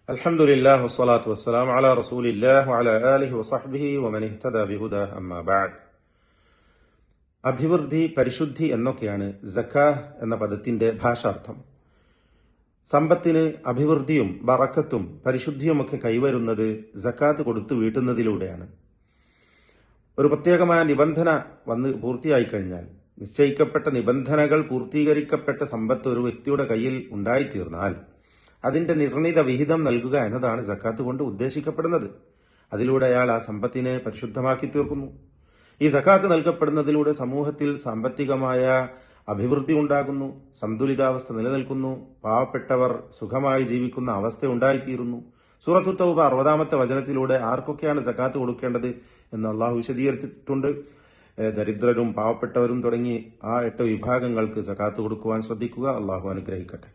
അൽഹംദുലില്ലാഹി വസ്സലാത്തു വസ്സലാമു അലാ റസൂലില്ലാഹി വഅലാ ആലിഹി വസഹ്ബിഹി വമൻ ഇഹ്തദാ ബിഹുദാഹി അമ്മാ ബഅദ്. അഭിവൃദ്ധി, പരിശുദ്ധി എന്നൊക്കെയാണ് സക്കാത്ത് എന്ന പദത്തിന്റെ ഭാഷാർത്ഥം. സമ്പത്തിന് അഭിവൃദ്ധിയും ബറക്കത്തും പരിശുദ്ധിയുമൊക്കെ കൈവരുന്നത് സക്കാത്ത് കൊടുത്തു വീട്ടുന്നതിലൂടെയാണ്. ഒരു പ്രത്യേകമായ നിബന്ധന വന്ന് പൂർത്തിയായി കഴിഞ്ഞാൽ, നിശ്ചയിക്കപ്പെട്ട നിബന്ധനകൾ പൂർത്തീകരിക്കപ്പെട്ട സമ്പത്ത് ഒരു വ്യക്തിയുടെ കയ്യിൽ ഉണ്ടായിത്തീർന്നാൽ അതിന്റെ നിർണിത വിഹിതം നൽകുക എന്നതാണ് സക്കാത്ത് കൊണ്ട് ഉദ്ദേശിക്കപ്പെടുന്നത്. അതിലൂടെ അയാൾ ആ സമ്പത്തിനെ പരിശുദ്ധമാക്കി തീർക്കുന്നു. ഈ സക്കാത്ത് നൽകപ്പെടുന്നതിലൂടെ സമൂഹത്തിൽ സാമ്പത്തികമായ അഭിവൃദ്ധി ഉണ്ടാകുന്നു, സന്തുലിതാവസ്ഥ നിലനിൽക്കുന്നു, പാവപ്പെട്ടവർ സുഖമായി ജീവിക്കുന്ന അവസ്ഥ ഉണ്ടായിത്തീരുന്നു. സൂറത്തു തൗബ 60-ാമത്തെ വചനത്തിലൂടെ ആർക്കൊക്കെയാണ് സക്കാത്ത് കൊടുക്കേണ്ടത് എന്ന് അള്ളാഹു വിശദീകരിച്ചിട്ടുണ്ട്. ദരിദ്രരും പാവപ്പെട്ടവരും തുടങ്ങി ആ 8 വിഭാഗങ്ങൾക്ക് സക്കാത്ത് കൊടുക്കുവാൻ ശ്രദ്ധിക്കുക. അള്ളാഹു അനുഗ്രഹിക്കട്ടെ.